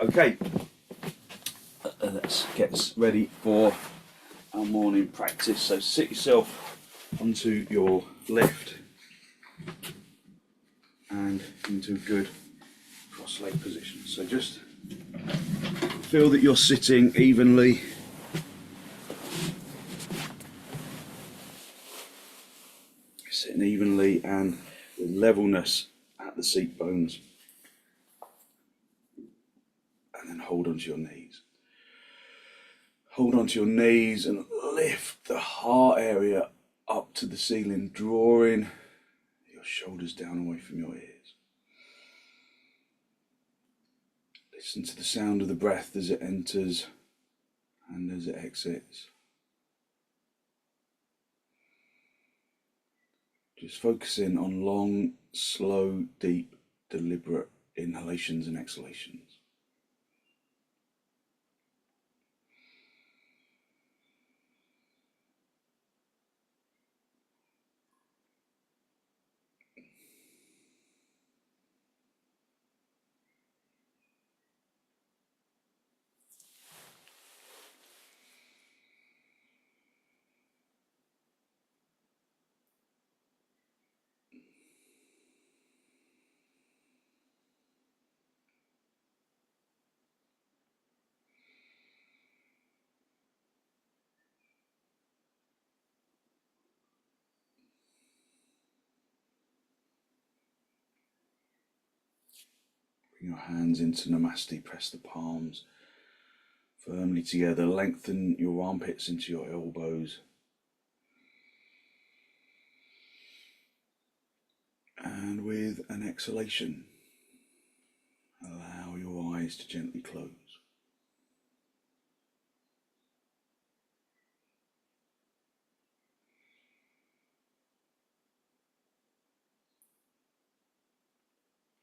Okay, let's get ready for our morning practice. So sit yourself onto your left and into a good cross-leg position. So just feel that you're sitting evenly. Sitting evenly and with levelness at the seat bones. And then hold onto your knees. Hold onto your knees and lift the heart area up to the ceiling, drawing your shoulders down away from your ears. Listen to the sound of the breath as it enters and as it exits. Just focusing on long, slow, deep, deliberate inhalations and exhalations. Bring your hands into Namaste, press the palms firmly together, lengthen your armpits into your elbows. And with an exhalation, allow your eyes to gently close.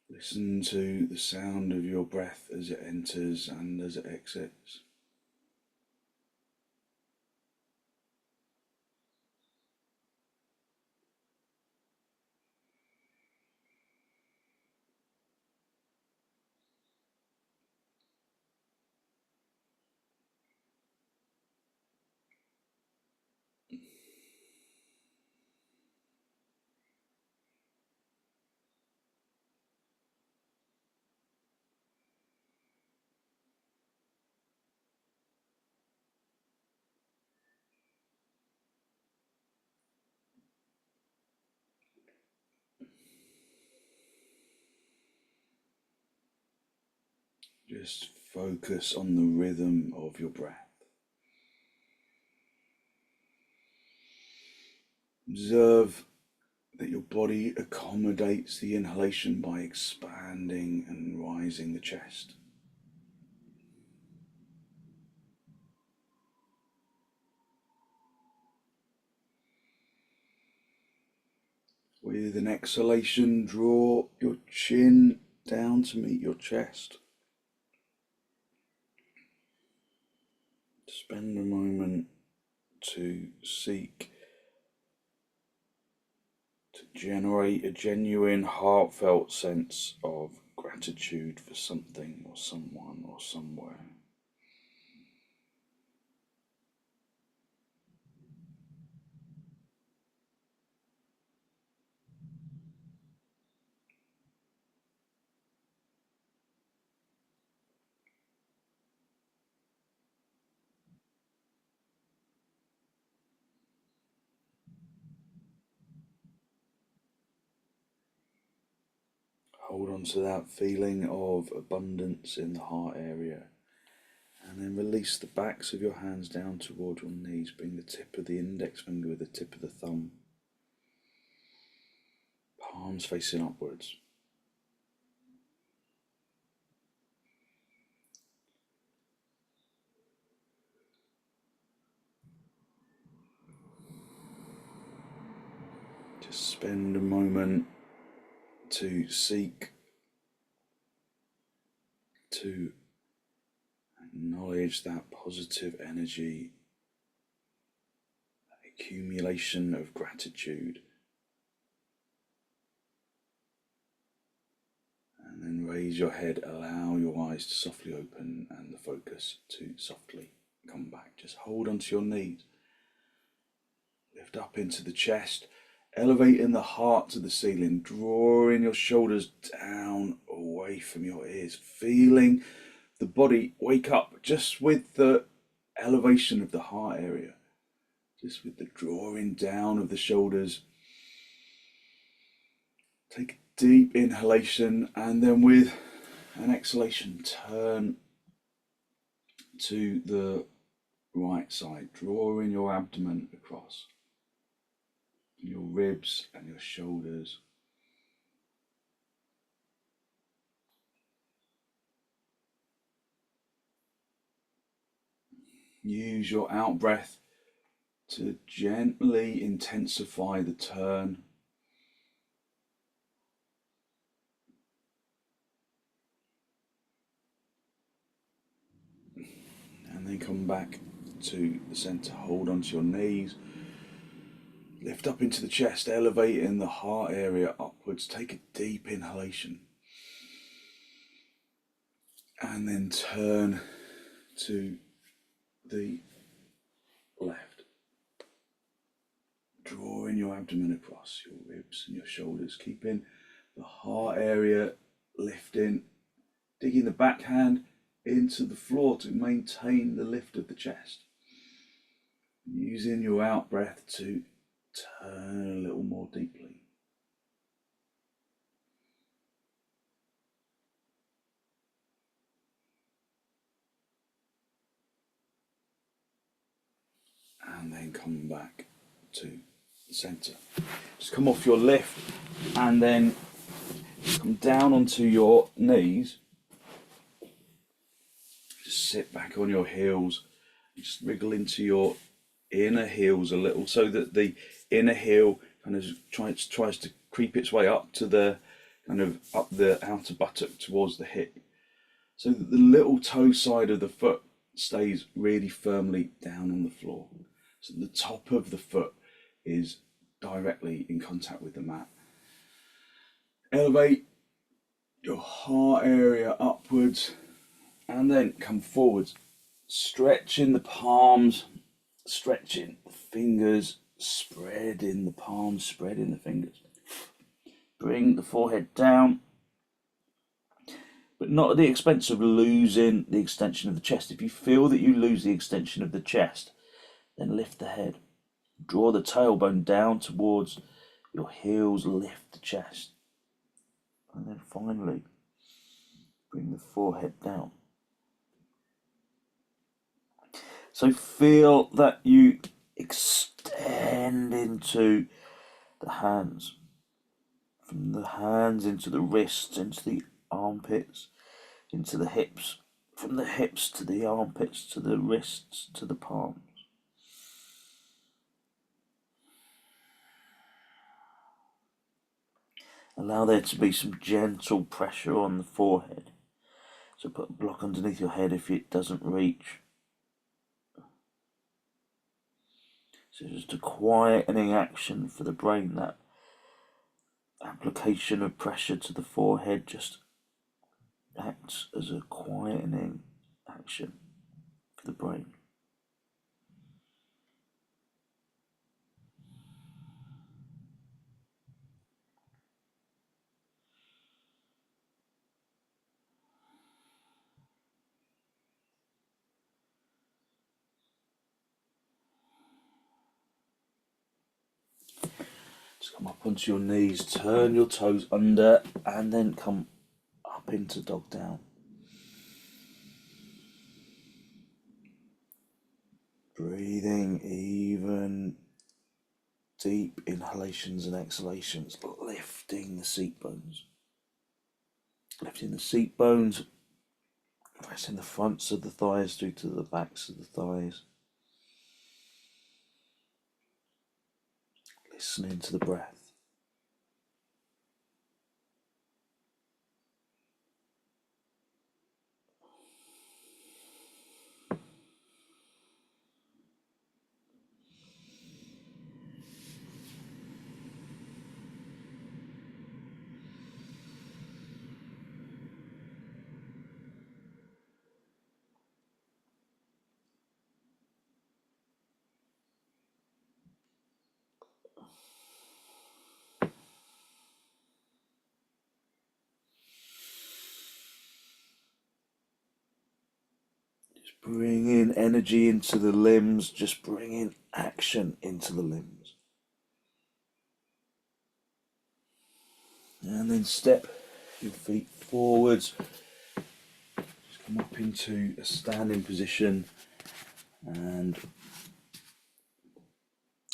Listen to the sound of your breath as it enters and as it exits. Just focus on the rhythm of your breath. Observe that your body accommodates the inhalation by expanding and rising the chest. With an exhalation, draw your chin down to meet your chest. Spend a moment to seek to generate a genuine, heartfelt sense of gratitude for something or someone or somewhere. Hold on to that feeling of abundance in the heart area, and then release the backs of your hands down toward your knees. Bring the tip of the index finger with the tip of the thumb, palms facing upwards. Just spend a moment to seek to acknowledge that positive energy, that accumulation of gratitude, And then raise your head, allow your eyes to softly open and the focus to softly come back. Just hold onto your knees. Lift up into the chest, elevating the heart to the ceiling, drawing your shoulders down away from your ears, feeling the body wake up just with the elevation of the heart area, just with the drawing down of the shoulders. Take a deep inhalation and then with an exhalation, turn to the right side, drawing your abdomen across, your ribs and your shoulders. Use your out breath to gently intensify the turn. And then come back to the center. Hold onto your knees. Lift up into the chest, elevating the heart area upwards. Take a deep inhalation. And then turn to the left. Drawing your abdomen across your ribs and your shoulders, keeping the heart area lifting, digging the backhand into the floor to maintain the lift of the chest. Using your out breath to turn a little more deeply. And then come back to the center. Just come off your lift and then come down onto your knees. Just sit back on your heels. Just wriggle into your inner heels a little so that the inner heel kind of tries to creep its way up to the kind of up the outer buttock towards the hip, so that the little toe side of the foot stays really firmly down on the floor. So the top of the foot is directly in contact with the mat. Elevate your heart area upwards and then come forwards, stretching the palms, stretching the fingers, spreading the palms, spreading the fingers. Bring the forehead down, but not at the expense of losing the extension of the chest. If you feel that you lose the extension of the chest, then lift the head. Draw the tailbone down towards your heels, lift the chest. And then finally, bring the forehead down. So feel that you extend into the hands. From the hands into the wrists, into the armpits, into the hips. From the hips to the armpits, to the wrists, to the palms. Allow there to be some gentle pressure on the forehead. So put a block underneath your head if it doesn't reach. So just a quietening action for the brain, that application of pressure to the forehead just acts as a quietening action for the brain. Come up onto your knees, turn your toes under, and then come up into dog down. Breathing even deep inhalations and exhalations, lifting the seat bones. Lifting the seat bones, pressing the fronts of the thighs through to the backs of the thighs. Listening to the breath. Bring in energy into the limbs, just bring in action into the limbs. And then step your feet forwards. Just come up into a standing position and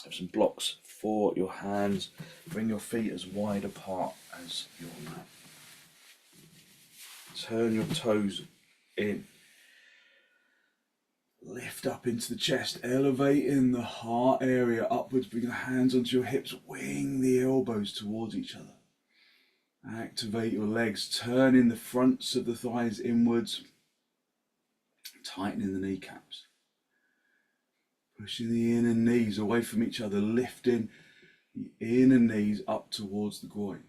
have some blocks for your hands. Bring your feet as wide apart as your mat. Turn your toes in. Lift up into the chest, elevating the heart area upwards. Bring the hands onto your hips, wing the elbows towards each other. Activate your legs, turning the fronts of the thighs inwards, tightening the kneecaps. Pushing the inner knees away from each other, lifting the inner knees up towards the groin.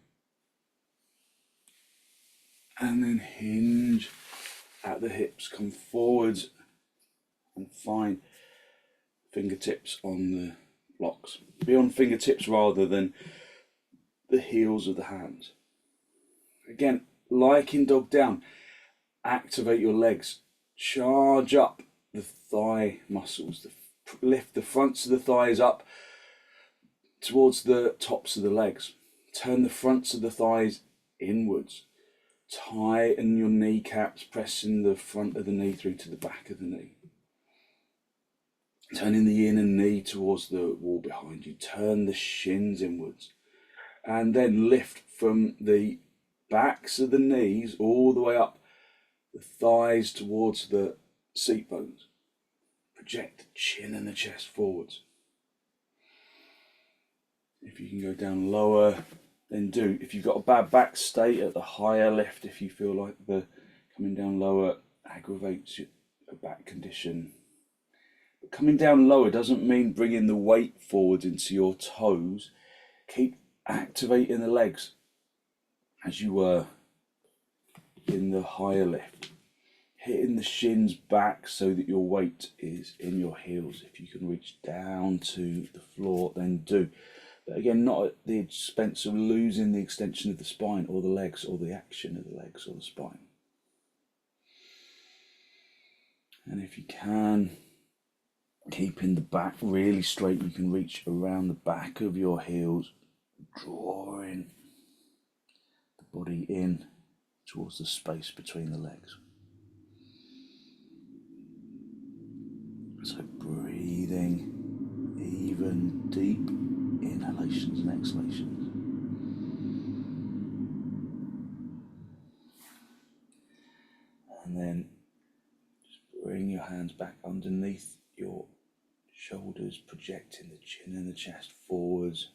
And then hinge at the hips, come forwards and find fingertips on the blocks. Be on fingertips rather than the heels of the hands. Again, like in dog down, activate your legs, charge up the thigh muscles, lift the fronts of the thighs up towards the tops of the legs. Turn the fronts of the thighs inwards. Tighten your kneecaps, pressing the front of the knee through to the back of the knee. Turning the inner knee towards the wall behind you. Turn the shins inwards. And then lift from the backs of the knees all the way up the thighs towards the seat bones. Project the chin and the chest forwards. If you can go down lower, then do. If you've got a bad back, stay at the higher lift if you feel like the coming down lower aggravates your back condition. But coming down lower doesn't mean bringing the weight forward into your toes. Keep activating the legs as you were in the higher lift. Hitting the shins back so that your weight is in your heels. If you can reach down to the floor, then do. But again, not at the expense of losing the extension of the spine or the legs or the action of the legs or the spine. And if you can, keeping the back really straight, you can reach around the back of your heels, drawing the body in towards the space between the legs. So breathing even deep inhalations and exhalations. And then just bring your hands back underneath your shoulders, projecting the chin and the chest forwards.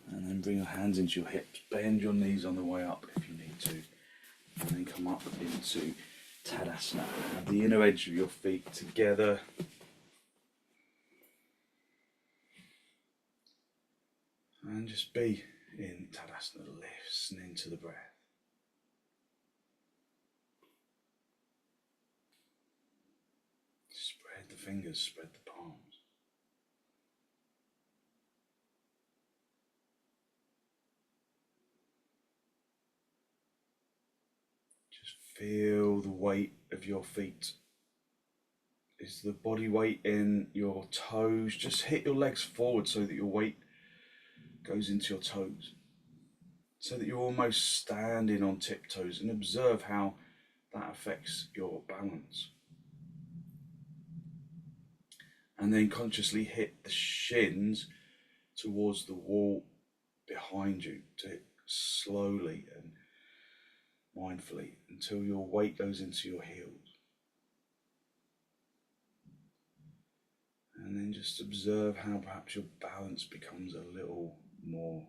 And then bring your hands into your hips, bend your knees on the way up if you need to. And then come up into Tadasana. Have the inner edge of your feet together. And just be in Tadasana, listening to the breath. Spread the fingers, spread the palms. Feel the weight of your feet. Is the body weight in your toes? Just hit your legs forward so that your weight goes into your toes. So that you're almost standing on tiptoes, and observe how that affects your balance. And then consciously hit the shins towards the wall behind you. Do it slowly and mindfully until your weight goes into your heels. And then just observe how perhaps your balance becomes a little more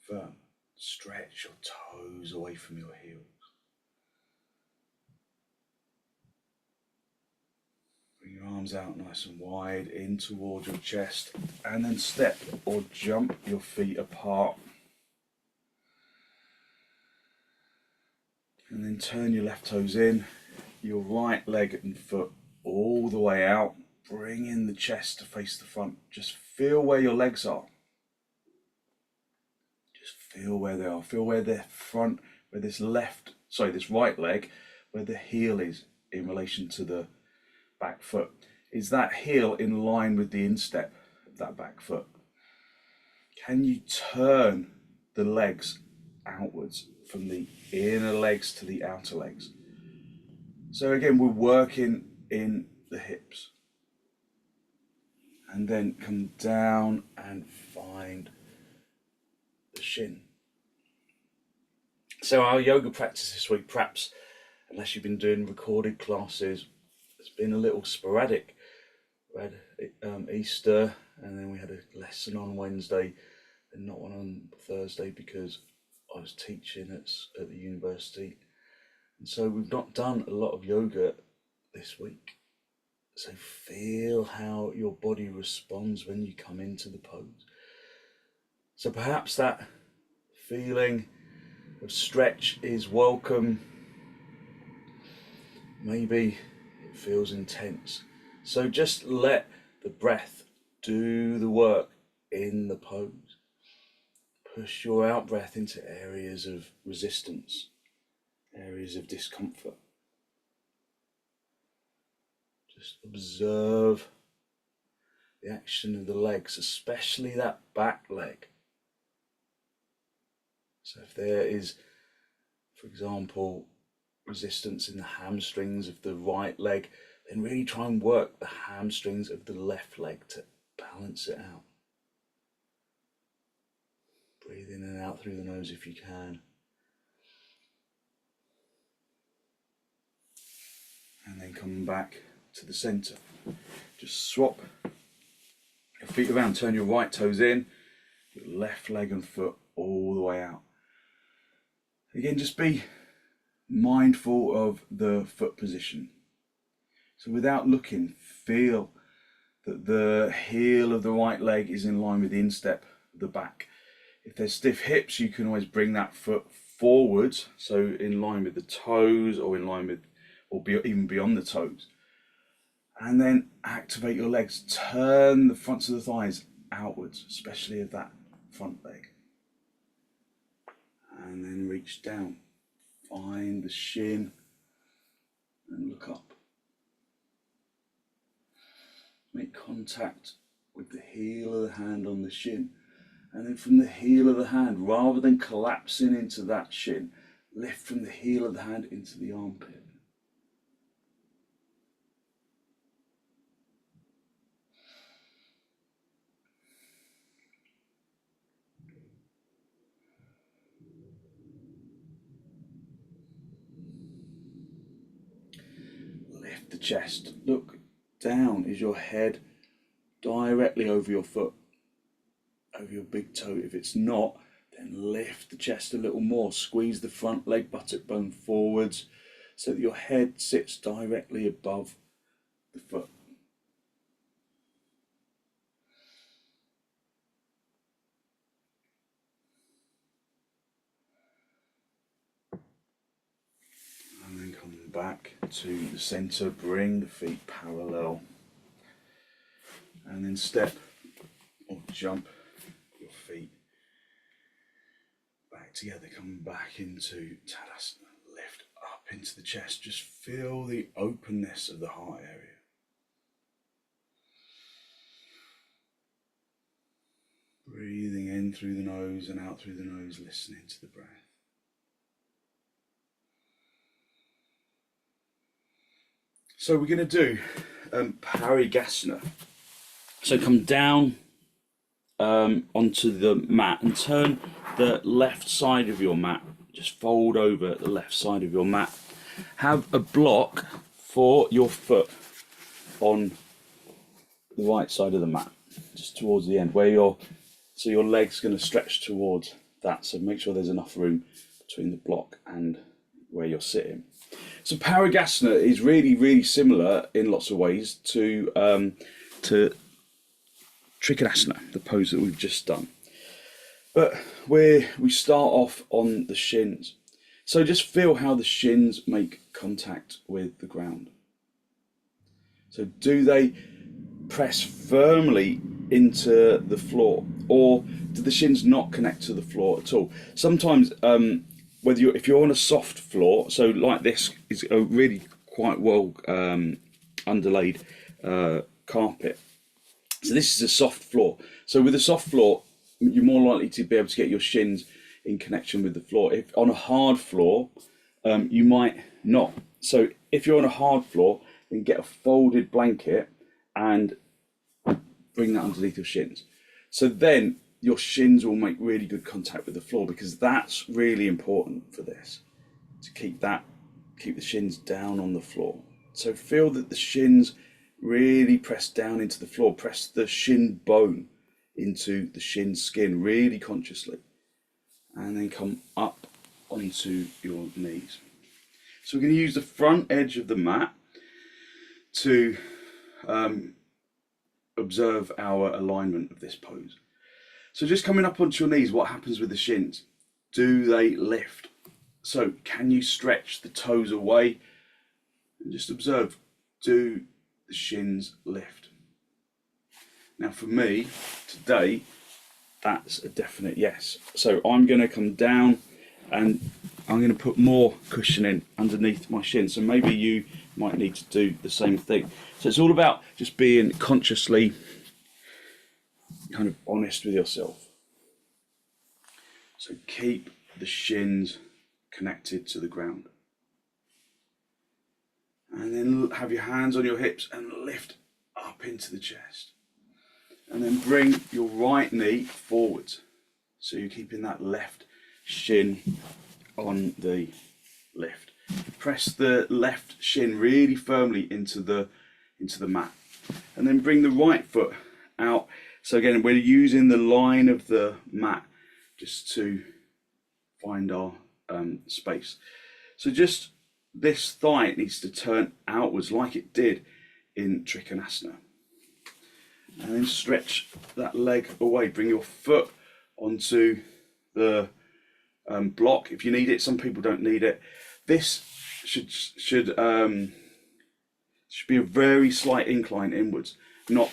firm. Stretch your toes away from your heels. Bring your arms out nice and wide in towards your chest, and then step or jump your feet apart. And then turn your left toes in, your right leg and foot all the way out. Bring in the chest to face the front. Just feel where your legs are. Just feel where they are. Feel where their front where this right leg, where the heel is in relation to the back foot. Is that heel in line with the instep of that back foot? Can you turn the legs outwards from the inner legs to the outer legs? So again, we're working in the hips. And then come down and find the shin. So our yoga practice this week, perhaps, unless you've been doing recorded classes, it's been a little sporadic. We had Easter, and then we had a lesson on Wednesday, and not one on Thursday because I was teaching at the university. And so we've not done a lot of yoga this week. So feel how your body responds when you come into the pose. So perhaps that feeling of stretch is welcome. Maybe it feels intense. So just let the breath do the work in the pose. Push your out breath into areas of resistance, areas of discomfort. Just observe the action of the legs, especially that back leg. So if there is, for example, resistance in the hamstrings of the right leg, then really try and work the hamstrings of the left leg to balance it out. Breathe in and out through the nose if you can. And then come back to the center. Just swap your feet around, turn your right toes in, your left leg and foot all the way out. Again, just be mindful of the foot position. So without looking, feel that the heel of the right leg is in line with the instep of the back. If there's stiff hips, you can always bring that foot forwards, so in line with the toes or in line with, even beyond the toes. And then activate your legs. Turn the fronts of the thighs outwards, especially of that front leg. And then reach down. Find the shin and look up. Make contact with the heel of the hand on the shin. And then from the heel of the hand, rather than collapsing into that shin, lift from the heel of the hand into the armpit. Lift the chest. Look down. Is your head directly over your foot, over your big toe? If it's not, then lift the chest a little more. Squeeze the front leg buttock bone forwards so that your head sits directly above the foot. And then come back to the center, bring the feet parallel. And then step or jump your feet back together, come back into Tadasana, lift up into the chest, just feel the openness of the heart area. Breathing in through the nose and out through the nose, listening to the breath. So we're going to do parighasana. So come down onto the mat and turn the left side of your mat. Just fold over the left side of your mat. Have a block for your foot on the right side of the mat, just towards the end, where your leg's going to stretch towards that. So make sure there's enough room between the block and where you're sitting. So parighasana is really, really similar in lots of ways to trikonasana, the pose that we've just done. But we start off on the shins. So just feel how the shins make contact with the ground. So do they press firmly into the floor, or do the shins not connect to the floor at all? Sometimes if you're on a soft floor, so like this is a really quite well underlaid carpet. So this is a soft floor. So with a soft floor, you're more likely to be able to get your shins in connection with the floor. If on a hard floor, you might not. So if you're on a hard floor, then get a folded blanket and bring that underneath your shins. So then your shins will make really good contact with the floor, because that's really important for this, to keep the shins down on the floor. So feel that the shins really press down into the floor, press the shin bone into the shin skin really consciously, and then come up onto your knees. So we're going to use the front edge of the mat to observe our alignment of this pose. So just coming up onto your knees, what happens with the shins? Do they lift? So can you stretch the toes away? And just observe, do the shins lift? Now for me, today, that's a definite yes. So I'm going to come down and I'm going to put more cushioning underneath my shin. So maybe you might need to do the same thing. So it's all about just being consciously kind of honest with yourself. So keep the shins connected to the ground. And then have your hands on your hips and lift up into the chest. And then bring your right knee forwards. So you're keeping that left shin on the lift. Press the left shin really firmly into the mat. And then bring the right foot out. So again, we're using the line of the mat just to find our space. So just this thigh needs to turn outwards like it did in trikonasana. And then stretch that leg away. Bring your foot onto the block if you need it. Some people don't need it. This should be a very slight incline inwards, not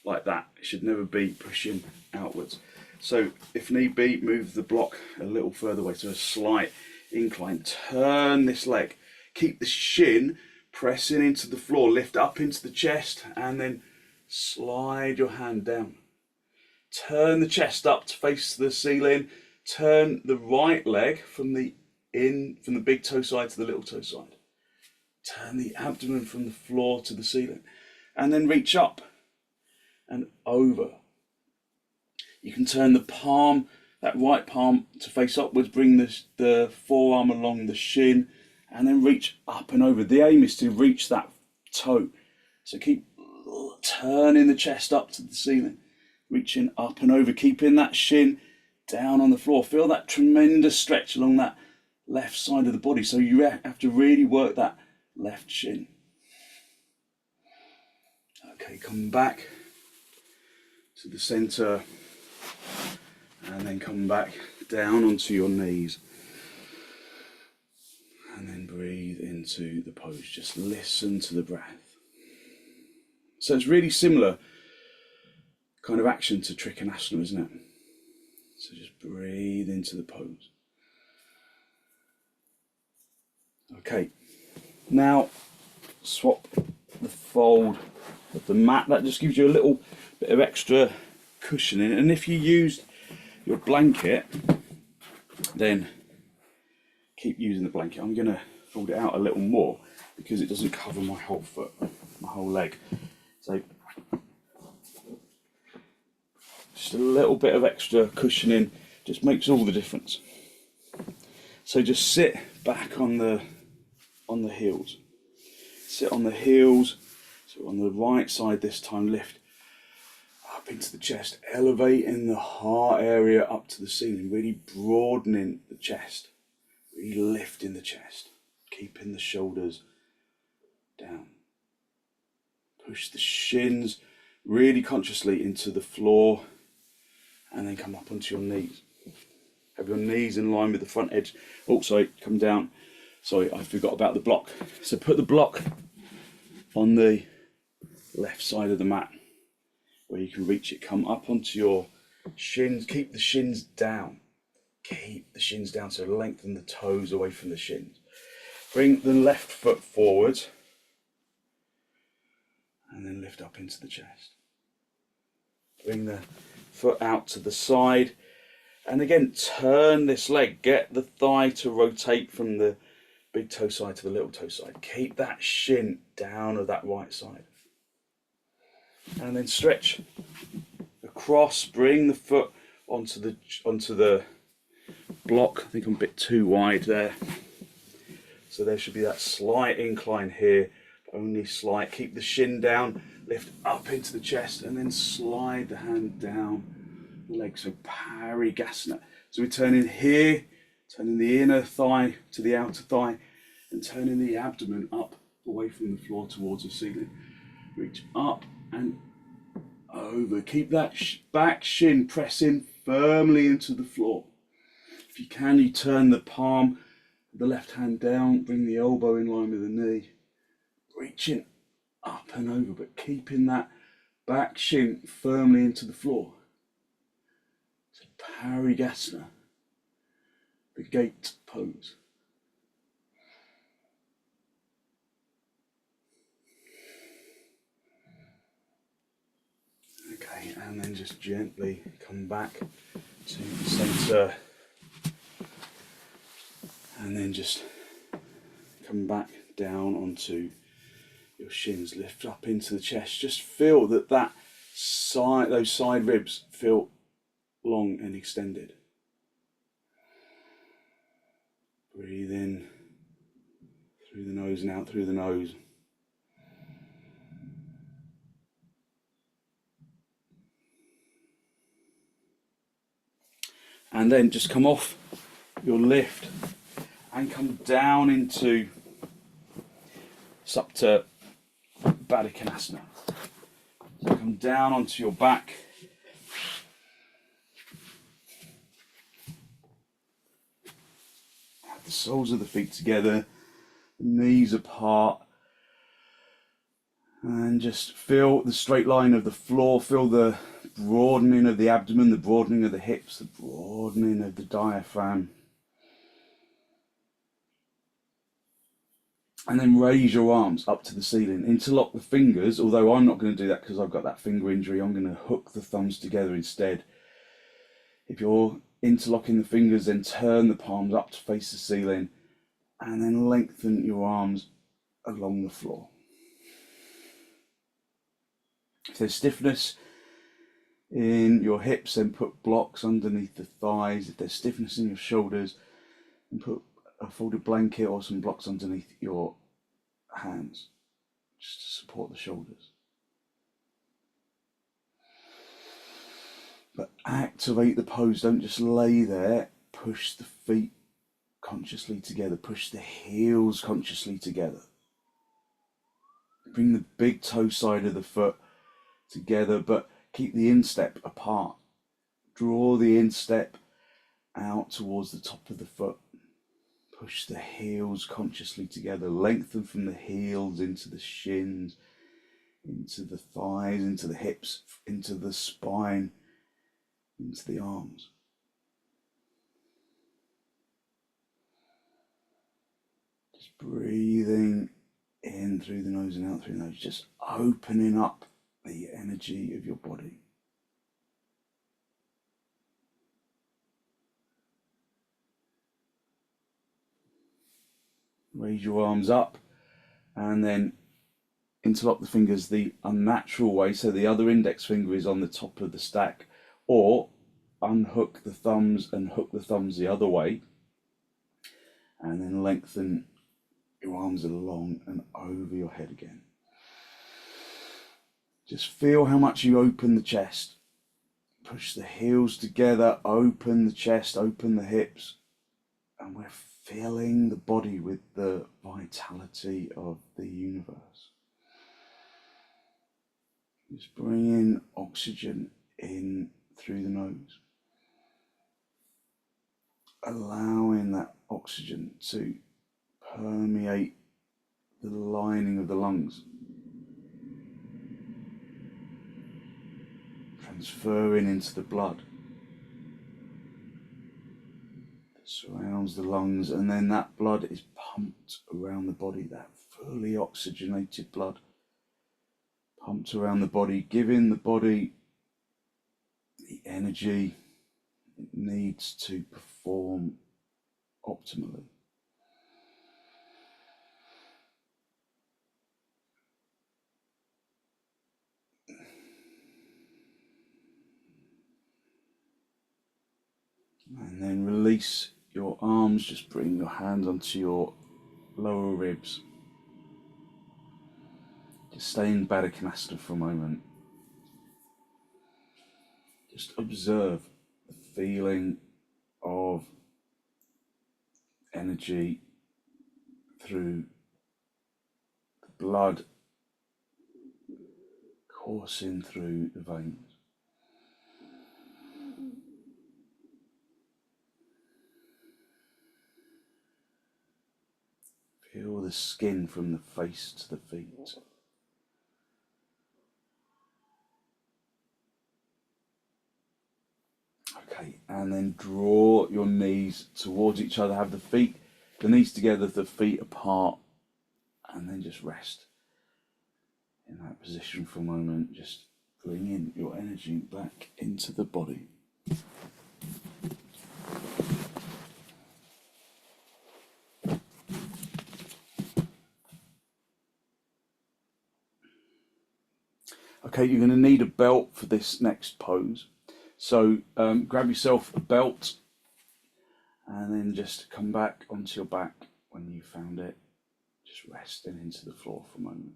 like that. It should never be pushing outwards. So if need be, move the block a little further away, so a slight incline. Turn this leg. Keep the shin pressing into the floor. Lift up into the chest and then slide your hand down. Turn the chest up to face the ceiling. Turn the right leg from the big toe side to the little toe side. Turn the abdomen from the floor to the ceiling. And then reach up and over. You can turn the palm, that right palm, to face upwards. Bring the forearm along the shin and then reach up and over. The aim is to reach that toe. So keep turning the chest up to the ceiling, reaching up and over, keeping that shin down on the floor. Feel that tremendous stretch along that left side of the body. So you have to really work that left shin. Okay, come back to the center and then come back down onto your knees. And then breathe into the pose. Just listen to the breath. So it's really similar kind of action to trikonasana, isn't it? So just breathe into the pose. Okay, now swap the fold of the mat. That just gives you a little bit of extra cushioning. And if you used your blanket, then keep using the blanket. I'm going to fold it out a little more because it doesn't cover my whole foot, my whole leg. So just a little bit of extra cushioning just makes all the difference. So just sit back on the heels. Sit on the heels. So on the right side this time, lift up into the chest, elevating the heart area up to the ceiling, really broadening the chest, really lifting the chest, keeping the shoulders down. Push the shins really consciously into the floor and then come up onto your knees. Have your knees in line with the front edge. Oh, sorry, come down. Sorry, I forgot about the block. So put the block on the left side of the mat where you can reach it. Come up onto your shins. Keep the shins down. Keep the shins down, so lengthen the toes away from the shins. Bring the left foot forward and then lift up into the chest. Bring the foot out to the side and again turn this leg. Get the thigh to rotate from the big toe side to the little toe side. Keep that shin down of that right side. And then stretch across, bring the foot onto the block. I think I'm a bit too wide there. So there should be that slight incline here, only slight. Keep the shin down, lift up into the chest, and then slide the hand down the leg. So parighasana. So we turn in here, turning the inner thigh to the outer thigh, and turning the abdomen up away from the floor towards the ceiling. Reach up and over. Keep that back shin pressing firmly into the floor. If you can, you turn the palm, the left hand down, bring the elbow in line with the knee, reaching up and over, but keeping that back shin firmly into the floor. So parighasana, the gate pose. Okay, and then just gently come back to the center. And then just come back down onto your shins, lift up into the chest. Just feel that side, those side ribs feel long and extended. Breathe in through the nose and out through the nose. And then just come off your lift and come down into supta baddha. So come down onto your back. Have the soles of the feet together, the knees apart. And just feel the straight line of the floor, feel the broadening of the abdomen, the broadening of the hips, the broadening of the diaphragm. And then raise your arms up to the ceiling. Interlock the fingers, although I'm not going to do that because I've got that finger injury. I'm going to hook the thumbs together instead. If you're interlocking the fingers, then turn the palms up to face the ceiling and then lengthen your arms along the floor. If there's stiffness in your hips, then put blocks underneath the thighs. If there's stiffness in your shoulders, then put a folded blanket or some blocks underneath your hands, just to support the shoulders. But activate the pose, don't just lay there. Push the feet consciously together, push the heels consciously together. Bring the big toe side of the foot together, but keep the instep apart. Draw the instep out towards the top of the foot. Push the heels consciously together. Lengthen from the heels into the shins, into the thighs, into the hips, into the spine, into the arms. Just breathing in through the nose and out through the nose. Just opening up the energy of your body. Raise your arms up and then interlock the fingers the unnatural way, so the other index finger is on the top of the stack, or unhook the thumbs and hook the thumbs the other way, and then lengthen your arms along and over your head again. Just feel how much you open the chest. Push the heels together, open the chest, open the hips, and we're filling the body with the vitality of the universe. Just bring in oxygen in through the nose, allowing that oxygen to permeate the lining of the lungs, transferring into the blood. surrounds the lungs, and then that blood is pumped around the body, that fully oxygenated blood pumped around the body, giving the body the energy it needs to perform optimally. And then release your arms, just bring your hands onto your lower ribs. Just stay in padangusthasana for a moment. Just observe the feeling of energy through the blood coursing through the veins. Feel the skin from the face to the feet. Okay, and then draw your knees towards each other. Have the knees together, the feet apart, and then just rest in that position for a moment. Just bringing your energy back into the body. Okay, you're going to need a belt for this next pose. So grab yourself a belt and then just come back onto your back when you found it. Just resting into the floor for a moment.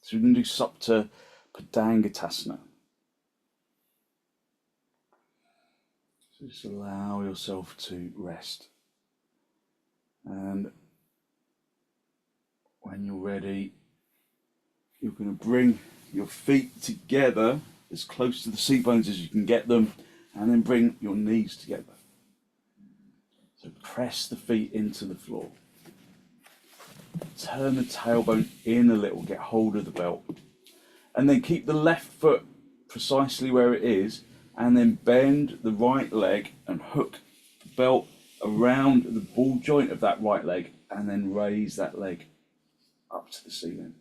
So we're going to do supta padangusthasana. So just allow yourself to rest. And when you're ready, you're going to bring your feet together as close to the seat bones as you can get them, and then bring your knees together. So press the feet into the floor. Turn the tailbone in a little, get hold of the belt. And then keep the left foot precisely where it is, and then bend the right leg and hook the belt around the ball joint of that right leg, and then raise that leg up to the ceiling.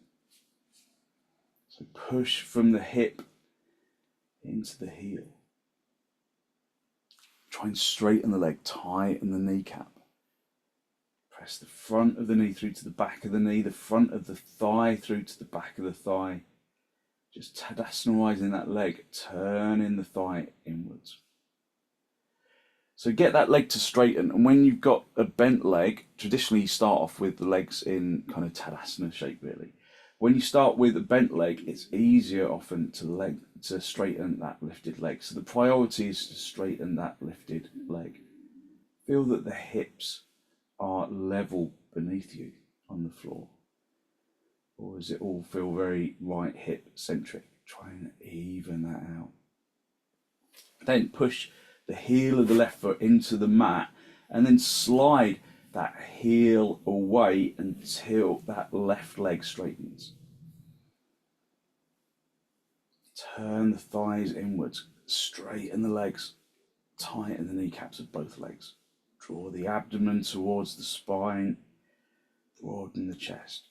So push from the hip into the heel. Try and straighten the leg, tighten the kneecap. Press the front of the knee through to the back of the knee, the front of the thigh through to the back of the thigh. Just tadasanalizing that leg, turning the thigh inwards. So get that leg to straighten, and when you've got a bent leg, traditionally you start off with the legs in kind of tadasana shape really. When you start with a bent leg, it's easier often to straighten that lifted leg. So the priority is to straighten that lifted leg. Feel that the hips are level beneath you on the floor. Or does it all feel very right hip centric? Try and even that out. Then push the heel of the left foot into the mat, and then slide that heel away until that left leg straightens. Turn the thighs inwards, straighten the legs, tighten the kneecaps of both legs. Draw the abdomen towards the spine, broaden the chest.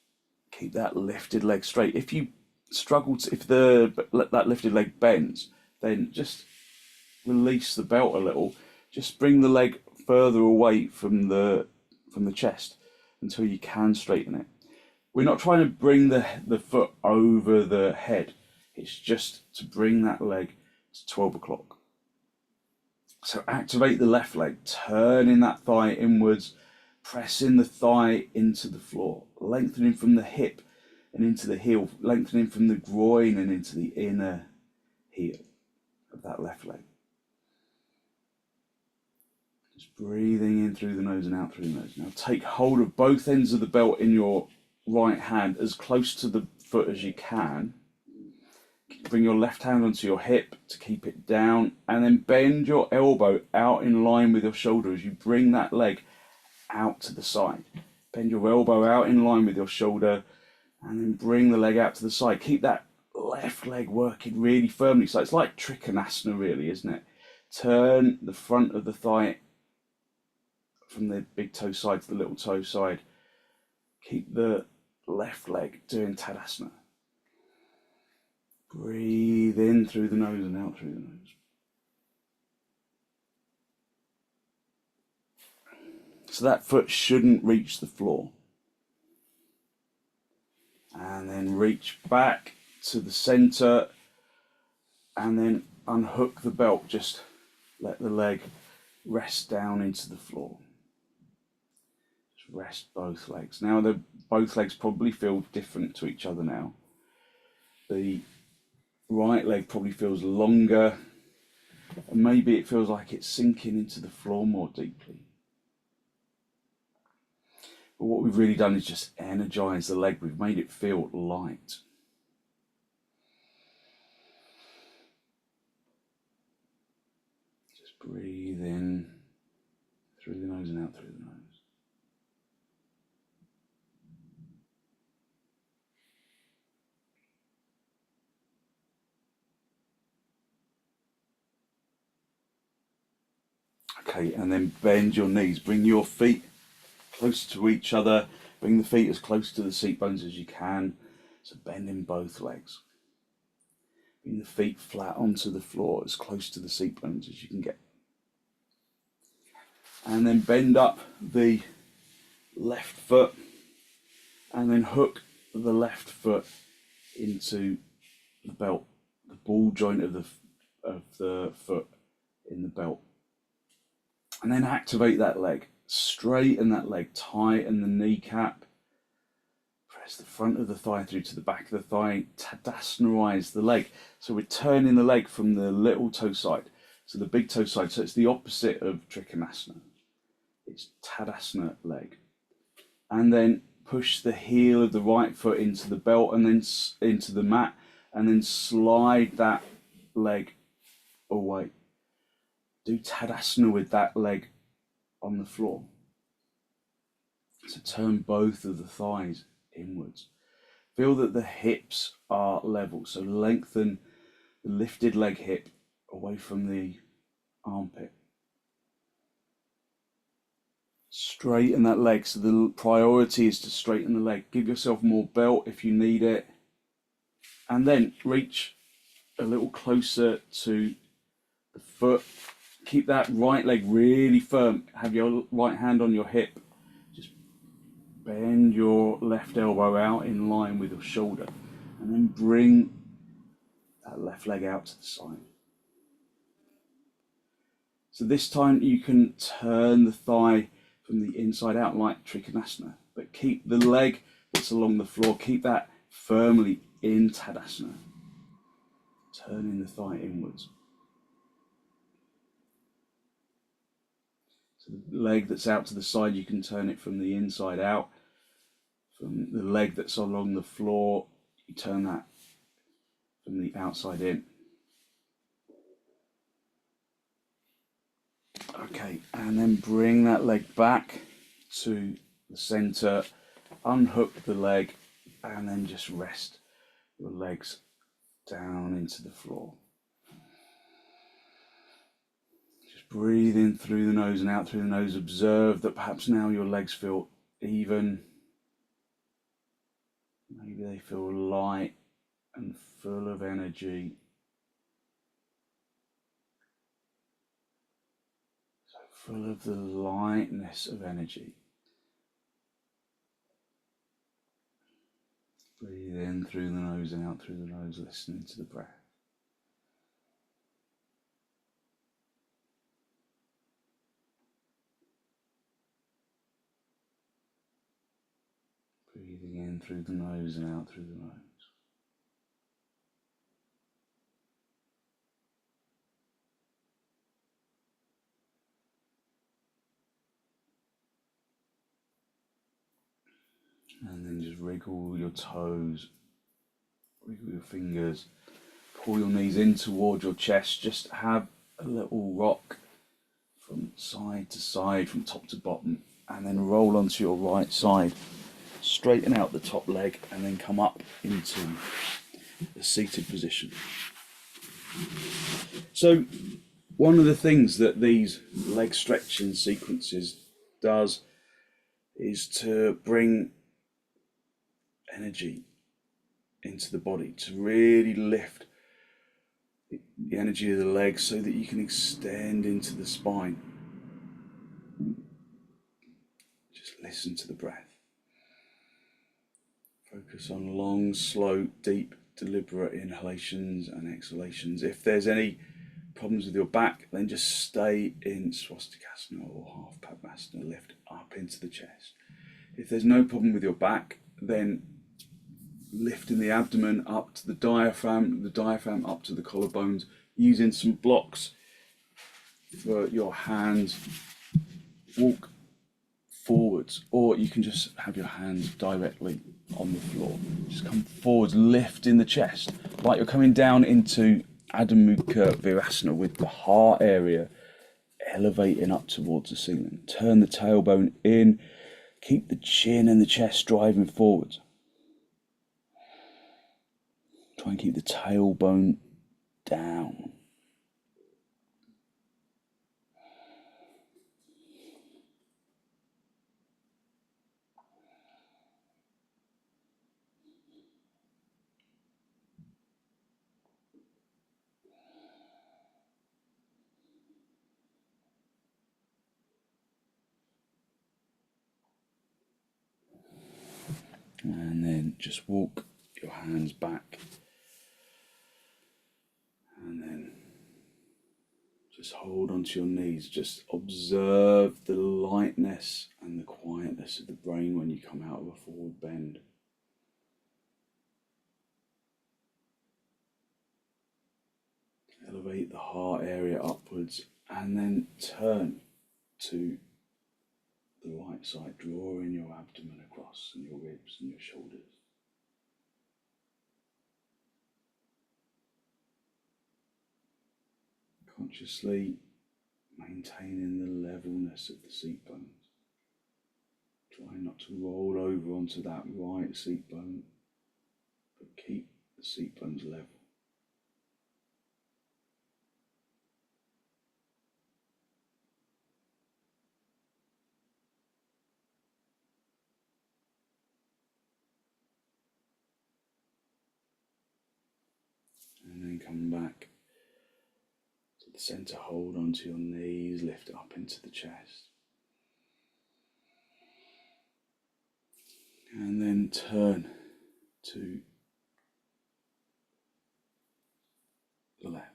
Keep that lifted leg straight. If you struggle to, if that lifted leg bends, then just release the belt a little. Just bring the leg further away from the chest until you can straighten it. We're not trying to bring the foot over the head. It's just to bring that leg to 12 o'clock. So activate the left leg, turning that thigh inwards, pressing the thigh into the floor, lengthening from the hip and into the heel, lengthening from the groin and into the inner heel of that left leg. Just breathing in through the nose and out through the nose. Now take hold of both ends of the belt in your right hand as close to the foot as you can. Bring your left hand onto your hip to keep it down, and then bend your elbow out in line with your shoulder as you bring that leg out to the side. Bend your elbow out in line with your shoulder, and then bring the leg out to the side. Keep that left leg working really firmly. So it's like trikonasana really, isn't it? turn the front of the thigh from the big toe side to the little toe side. Keep the left leg doing Tadasana. Breathe in through the nose and out through the nose. So that foot shouldn't reach the floor. And then reach back to the center and then unhook the belt. Just let the leg rest down into the floor. Just rest both legs. Now both legs probably feel different to each other now. The right leg probably feels longer, and maybe it feels like it's sinking into the floor more deeply. But what we've really done is just energize the leg. We've made it feel light. Just breathe in through the nose and out through the nose. Okay, and then bend your knees. Bring your feet close to each other. Bring the feet as close to the seat bones as you can. So bending both legs. Bring the feet flat onto the floor as close to the seat bones as you can get. And then bend up the left foot and then hook the left foot into the belt, the ball joint of the foot in the belt. And then activate that leg. Straighten that leg, tighten the kneecap. Press the front of the thigh through to the back of the thigh. Tadasana-ize the leg. So we're turning the leg from the little toe side to the big toe side. So it's the opposite of trikonasana. It's Tadasana leg. And then push the heel of the right foot into the belt and then into the mat. And then slide that leg away. Do Tadasana with that leg on the floor. So turn both of the thighs inwards. Feel that the hips are level. So lengthen the lifted leg hip away from the armpit. Straighten that leg. So the priority is to straighten the leg. Give yourself more belt if you need it. And then reach a little closer to the foot. Keep that right leg really firm. Have your right hand on your hip. Just bend your left elbow out in line with your shoulder. And then bring that left leg out to the side. So this time you can turn the thigh from the inside out like trikonasana. But keep the leg that's along the floor, keep that firmly in Tadasana. Turning the thigh inwards. So the leg that's out to the side, you can turn it from the inside out. From the leg that's along the floor, you turn that from the outside in. Okay, and then bring that leg back to the center, unhook the leg, and then just rest your legs down into the floor. Breathe in through the nose and out through the nose. Observe that perhaps now your legs feel even. Maybe they feel light and full of energy. So full of the lightness of energy. Breathe in through the nose and out through the nose, listening to the breath. Breathing in through the nose and out through the nose. And then just wriggle your toes, wriggle your fingers, pull your knees in toward your chest. Just have a little rock from side to side, from top to bottom, and then roll onto your right side. Straighten out the top leg and then come up into the seated position. So One of the things that these leg stretching sequences does is to bring energy into the body, to really lift the energy of the legs so that you can extend into the spine. Just listen to the breath. Focus on long, slow, deep, deliberate inhalations and exhalations. If there's any problems with your back, then just stay in swastikasana or half padmasana, lift up into the chest. If there's no problem with your back, then lifting the abdomen up to the diaphragm up to the collarbones, using some blocks for your hands. Walk forwards, or you can just have your hands directly on the floor. Just come forwards, lifting the chest like you're coming down into Adho Mukha Virasana, with the heart area elevating up towards the ceiling. Turn the tailbone in, keep the chin and the chest driving forwards. Try and keep the tailbone down. And then just walk your hands back. And then just hold onto your knees. Just observe the lightness and the quietness of the brain when you come out of a forward bend. Elevate the heart area upwards and then turn to the right side, drawing your abdomen across and your ribs and your shoulders. Consciously maintaining the levelness of the seat bones. Try not to roll over onto that right seat bone, but keep the seat bones level. And then come back to the centre, hold onto your knees, lift it up into the chest. And then turn to the left.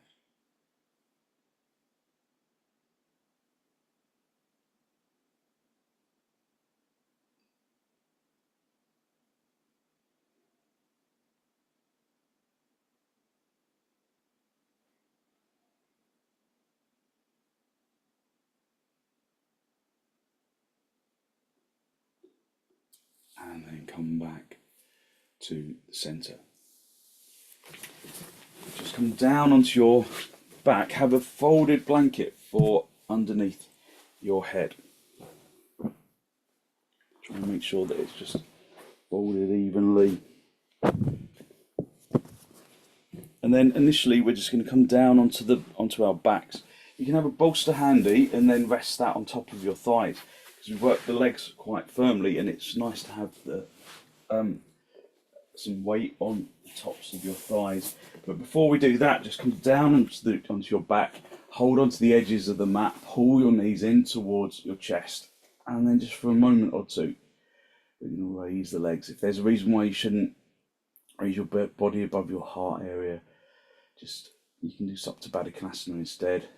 And then come back to the centre. Just come down onto your back, have a folded blanket for underneath your head. Try and make sure that it's just folded evenly. And then initially we're just going to come down onto our backs. You can have a bolster handy and then rest that on top of your thighs, because we work the legs quite firmly, and it's nice to have the some weight on the tops of your thighs. But before we do that, just come down onto your back, hold onto the edges of the mat, pull your knees in towards your chest, and then just for a moment or two, we're going to raise the legs. If there's a reason why you shouldn't raise your body above your heart area, just you can do supta baddha instead.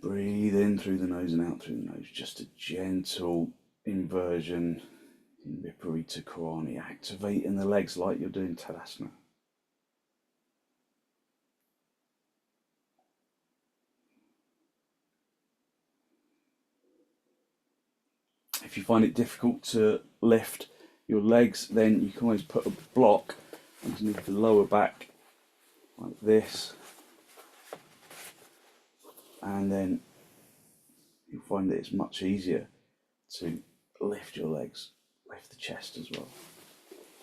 Breathe in through the nose and out through the nose. Just a gentle inversion in viparita karanhi, activating the legs like you're doing tadasana. If you find it difficult to lift your legs, then you can always put a block underneath the lower back like this, and then you'll find that it's much easier to lift your legs, lift the chest as well.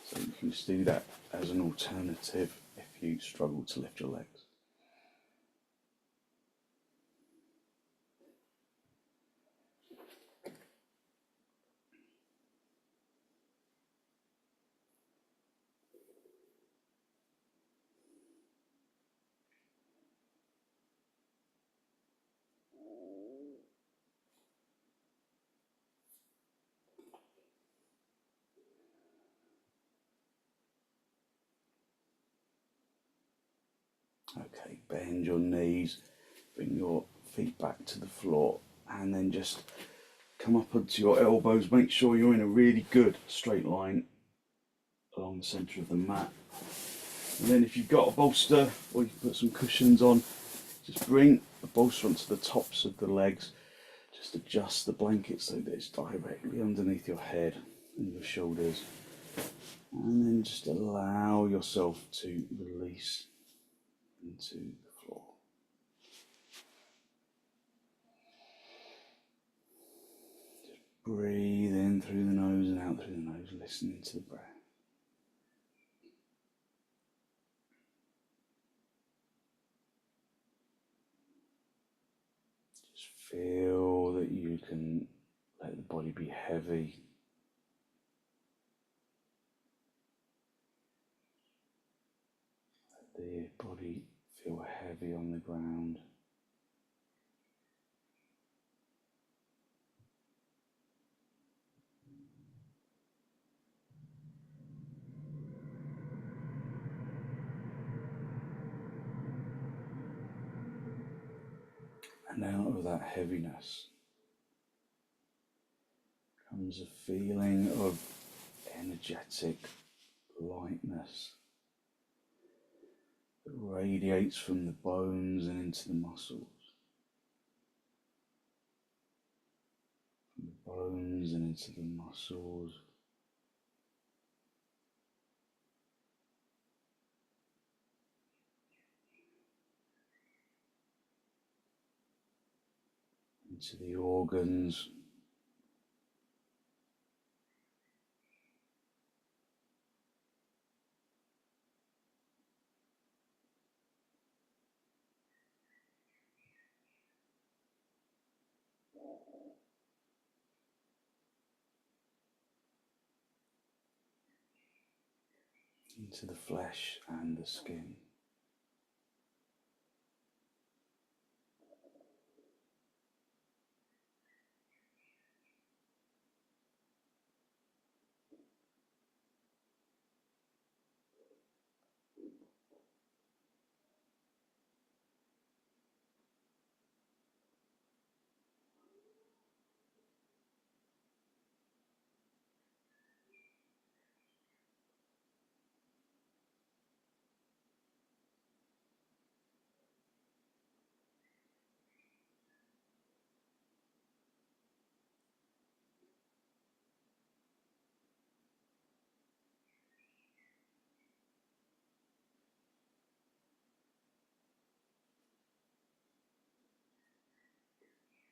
So you can just do that as an alternative if you struggle to lift your legs. Okay, bend your knees, bring your feet back to the floor, and then just come up onto your elbows. Make sure you're in a really good straight line along the centre of the mat. And then if you've got a bolster or you've put some cushions on, just bring the bolster onto the tops of the legs. Just adjust the blanket so that it's directly underneath your head and your shoulders. And then just allow yourself to release into the floor. Just breathe in through the nose and out through the nose, listening to the breath. Just feel that you can let the body be heavy. Let the body feel heavy on the ground. And out of that heaviness comes a feeling of energetic lightness that radiates from the bones and into the muscles. From the bones and into the muscles. Into the organs. Into the flesh and the skin.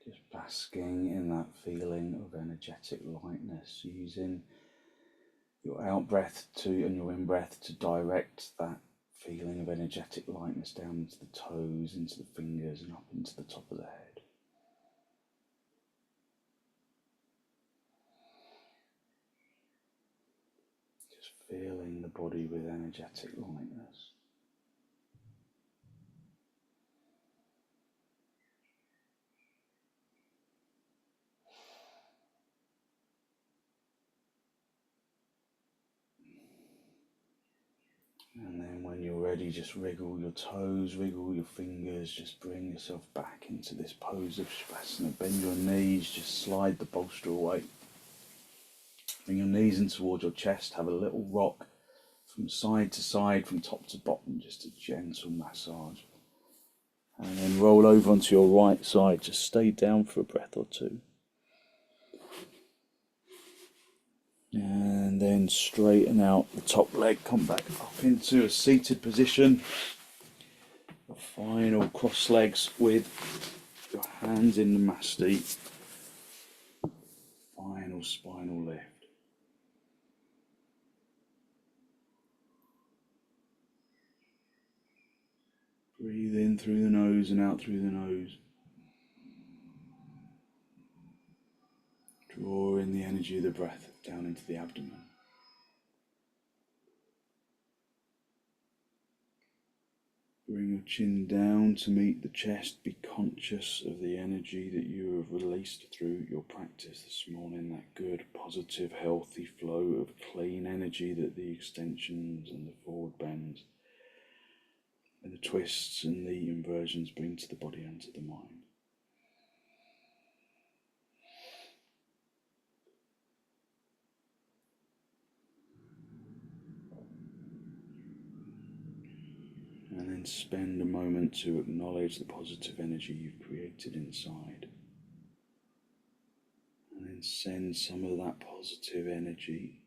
Just basking in that feeling of energetic lightness, using your out breath and your in breath to direct that feeling of energetic lightness down into the toes, into the fingers, and up into the top of the head. Just feeling the body with energetic lightness. And then when you're ready, just wriggle your toes, wriggle your fingers, just bring yourself back into this pose of sirvasana. Bend your knees, just slide the bolster away. Bring your knees in towards your chest, have a little rock from side to side, from top to bottom, just a gentle massage. And then roll over onto your right side, just stay down for a breath or two. And then straighten out the top leg, come back up into a seated position. The final cross legs with your hands in the masti. Final spinal lift. Breathe in through the nose and out through the nose. Draw in the energy of the breath down into the abdomen. Bring your chin down to meet the chest. Be conscious of the energy that you have released through your practice this morning. That good, positive, healthy flow of clean energy that the extensions and the forward bends and the twists and the inversions bring to the body and to the mind. And then spend a moment to acknowledge the positive energy you've created inside. And then send some of that positive energy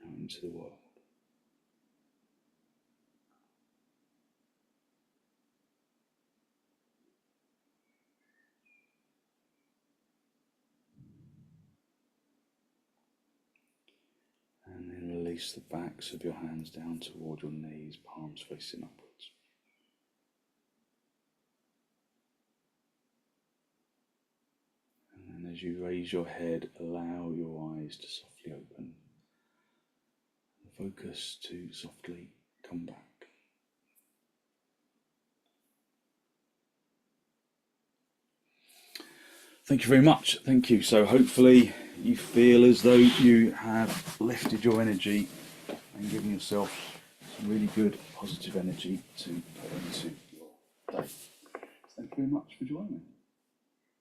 out into the world. And then release the backs of your hands down toward your knees, palms facing upwards. And then as you raise your head, allow your eyes to softly open. The focus to softly come back. Thank you very much. Thank you. So hopefully you feel as though you have lifted your energy and given yourself some really good positive energy to put into your day. Thank you very much for joining me.